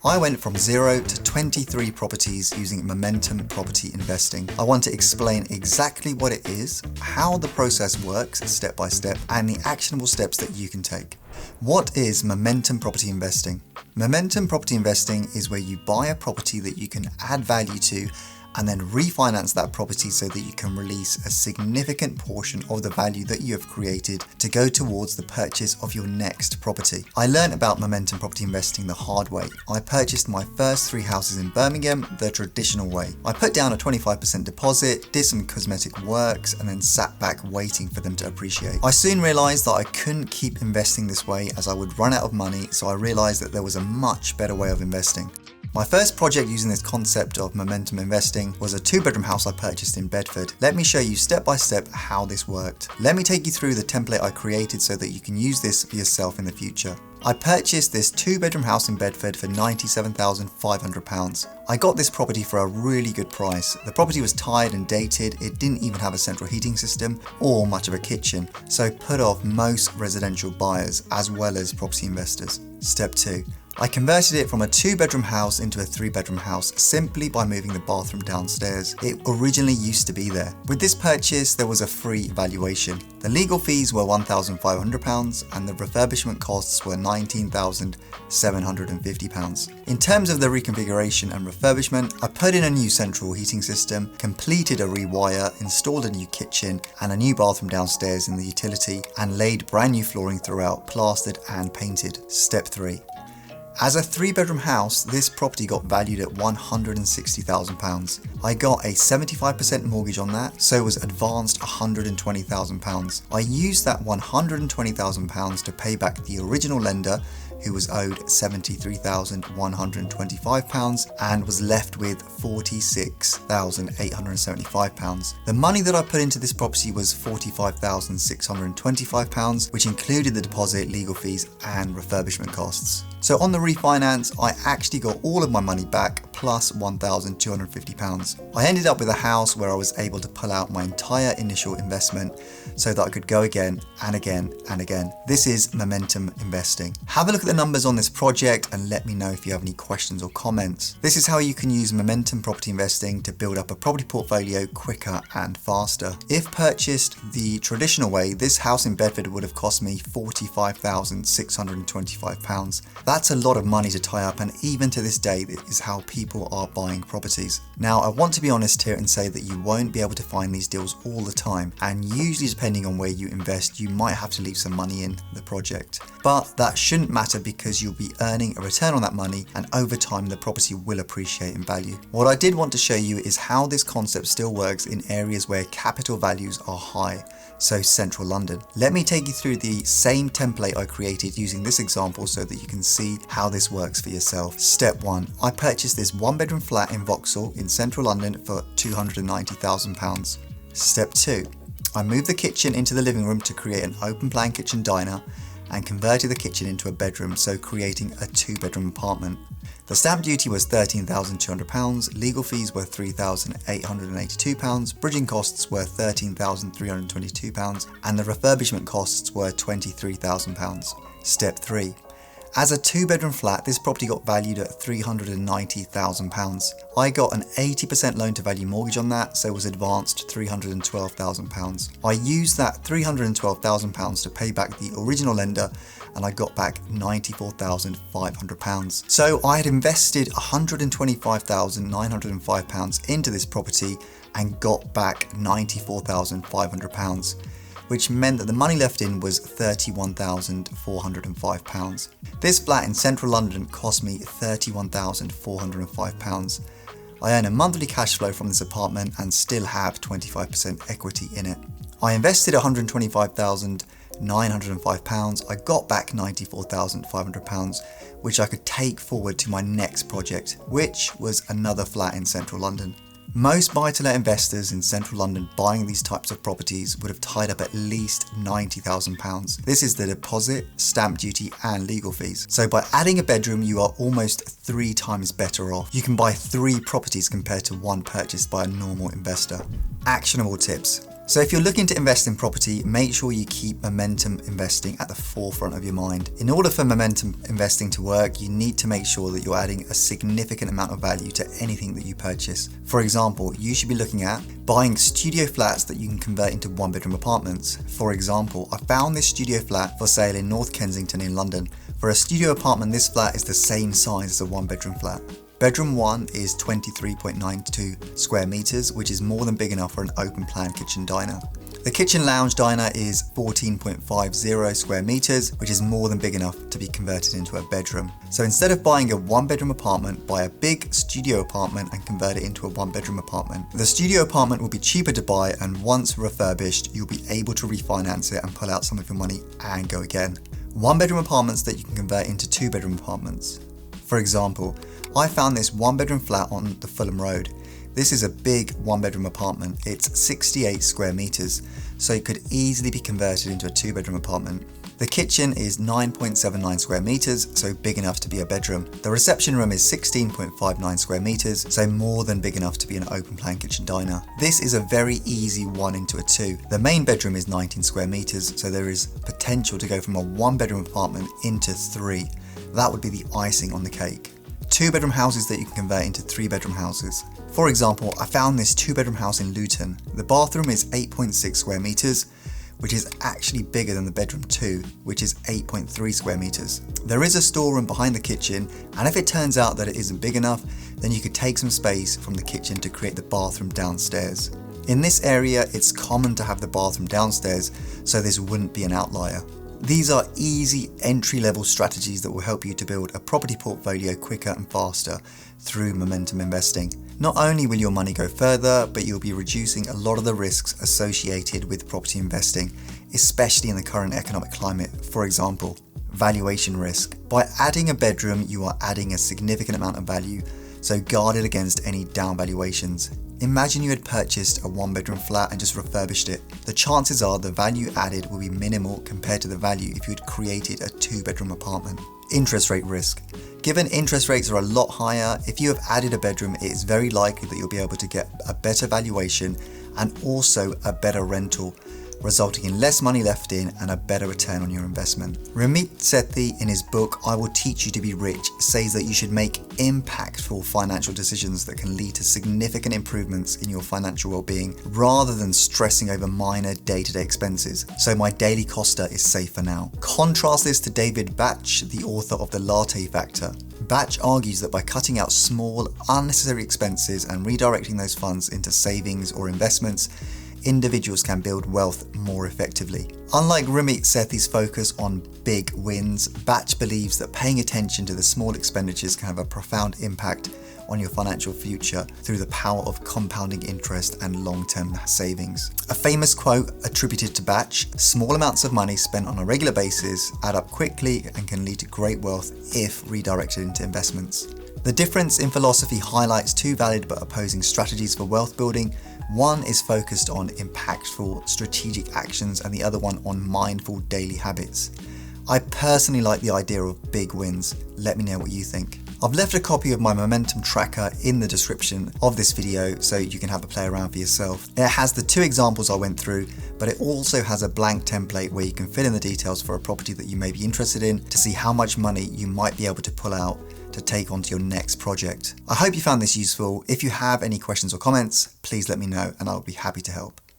I went from 0 to 23 properties using momentum property investing. I want to explain exactly what it is, how the process works step by step, and the actionable steps that you can take. What is momentum property investing? Momentum property investing is where you buy a property that you can add value to and then refinance that property so that you can release a significant portion of the value that you have created to go towards the purchase of your next property. I learned about momentum property investing the hard way. I purchased my first 3 houses in Birmingham the traditional way. I put down a 25% deposit, did some cosmetic works, and then sat back waiting for them to appreciate. I soon realized that I couldn't keep investing this way as I would run out of money, so I realized that there was a much better way of investing. My first project using this concept of momentum investing was a 2-bedroom house I purchased in Bedford. Let me show you step by step how this worked. Let me take you through the template I created so that you can use this for yourself in the future. I purchased this 2-bedroom house in Bedford for £97,500. I got this property for a really good price. The property was tired and dated, it didn't even have a central heating system or much of a kitchen, so put off most residential buyers as well as property investors. Step 2. I converted it from a 2-bedroom house into a 3-bedroom house simply by moving the bathroom downstairs. It originally used to be there. With this purchase, there was a free valuation. The legal fees were £1,500 and the refurbishment costs were £19,750. In terms of the reconfiguration and refurbishment, I put in a new central heating system, completed a rewire, installed a new kitchen and a new bathroom downstairs in the utility, and laid brand new flooring throughout, plastered and painted. Step 3. As a 3-bedroom house, this property got valued at £160,000. I got a 75% mortgage on that, so it was advanced £120,000. I used that £120,000 to pay back the original lender, who was owed £73,125 and was left with £46,875. The money that I put into this property was £45,625, which included the deposit, legal fees and refurbishment costs. So on the refinance, I actually got all of my money back plus £1,250. I ended up with a house where I was able to pull out my entire initial investment so that I could go again and again and again. This is momentum investing. Have a look at the numbers on this project and let me know if you have any questions or comments. This is how you can use momentum property investing to build up a property portfolio quicker and faster. If purchased the traditional way, this house in Bedford would have cost me £45,625. That's a lot of money to tie up, and even to this day, this is how people are buying properties. Now, I want to be honest here and say that you won't be able to find these deals all the time, and usually depending on where you invest, you might have to leave some money in the project. But that shouldn't matter because you'll be earning a return on that money, and over time the property will appreciate in value. What I did want to show you is how this concept still works in areas where capital values are high, so central London. Let me take you through the same template I created using this example so that you can see how this works for yourself. Step 1. I purchased this 1-bedroom flat in Vauxhall in central London for £290,000. Step 2. I moved the kitchen into the living room to create an open plan kitchen diner and converted the kitchen into a bedroom, so creating a 2-bedroom apartment. The stamp duty was £13,200, legal fees were £3,882, bridging costs were £13,322 and the refurbishment costs were £23,000. Step 3. As a 2-bedroom flat, this property got valued at £390,000. I got an 80% loan to value mortgage on that, so was advanced £312,000. I used that £312,000 to pay back the original lender, and I got back £94,500. So I had invested £125,905 into this property and got back £94,500. which meant that the money left in was £31,405. This flat in central London cost me £31,405. I earn a monthly cash flow from this apartment and still have 25% equity in it. I invested £125,905. I got back £94,500, which I could take forward to my next project, which was another flat in central London. Most buy-to-let investors in central London buying these types of properties would have tied up at least £90,000. This is the deposit, stamp duty and legal fees. So by adding a bedroom, you are almost 3 times better off. You can buy 3 properties compared to 1 purchased by a normal investor. Actionable tips. So if you're looking to invest in property, make sure you keep momentum investing at the forefront of your mind. In order for momentum investing to work, you need to make sure that you're adding a significant amount of value to anything that you purchase. For example, you should be looking at buying studio flats that you can convert into one-bedroom apartments. For example, I found this studio flat for sale in North Kensington in London. For a studio apartment, this flat is the same size as a one-bedroom flat. Bedroom 1 is 23.92 square meters, which is more than big enough for an open plan kitchen diner. The kitchen lounge diner is 14.50 square meters, which is more than big enough to be converted into a bedroom. So instead of buying a one-bedroom apartment, buy a big studio apartment and convert it into a one-bedroom apartment. The studio apartment will be cheaper to buy, and once refurbished, you'll be able to refinance it and pull out some of your money and go again. One-bedroom apartments that you can convert into two-bedroom apartments. For example, I found this one-bedroom flat on the Fulham Road. This is a big one-bedroom apartment. It's 68 square meters, so it could easily be converted into a two-bedroom apartment. The kitchen is 9.79 square meters, so big enough to be a bedroom. The reception room is 16.59 square meters, so more than big enough to be an open plan kitchen diner. This is a very easy 1 into a 2. The main bedroom is 19 square meters, so there is potential to go from a one-bedroom apartment into 3. That would be the icing on the cake. Two-bedroom houses that you can convert into three-bedroom houses. For example, I found this two-bedroom house in Luton. The bathroom is 8.6 square meters, which is actually bigger than the bedroom 2, which is 8.3 square meters. There is a storeroom behind the kitchen, and if it turns out that it isn't big enough, then you could take some space from the kitchen to create the bathroom downstairs. In this area, it's common to have the bathroom downstairs, so this wouldn't be an outlier. These are easy entry-level strategies that will help you to build a property portfolio quicker and faster through momentum investing. Not only will your money go further, but you'll be reducing a lot of the risks associated with property investing, especially in the current economic climate. For example, valuation risk. By adding a bedroom, you are adding a significant amount of value, so guard it against any down valuations. Imagine you had purchased a one-bedroom flat and just refurbished it. The chances are the value added will be minimal compared to the value if you had created a two-bedroom apartment. Interest rate risk. Given interest rates are a lot higher, if you have added a bedroom, it is very likely that you'll be able to get a better valuation and also a better rental, resulting in less money left in and a better return on your investment. Ramit Sethi, in his book, I Will Teach You to Be Rich, says that you should make impactful financial decisions that can lead to significant improvements in your financial well-being rather than stressing over minor day-to-day expenses. So my daily coster is safe for now. Contrast this to David Batch, the author of The Latte Factor. Batch argues that by cutting out small, unnecessary expenses and redirecting those funds into savings or investments, individuals can build wealth more effectively. Unlike Ramit Sethi's focus on big wins, Batch believes that paying attention to the small expenditures can have a profound impact on your financial future through the power of compounding interest and long-term savings. A famous quote attributed to Batch: "Small amounts of money spent on a regular basis add up quickly and can lead to great wealth if redirected into investments." The difference in philosophy highlights two valid but opposing strategies for wealth building. One is focused on impactful strategic actions and the other one on mindful daily habits. I personally like the idea of big wins. Let me know what you think. I've left a copy of my momentum tracker in the description of this video so you can have a play around for yourself. It has the 2 examples I went through, but it also has a blank template where you can fill in the details for a property that you may be interested in to see how much money you might be able to pull out to take onto your next project. I hope you found this useful. If you have any questions or comments, please let me know and I'll be happy to help.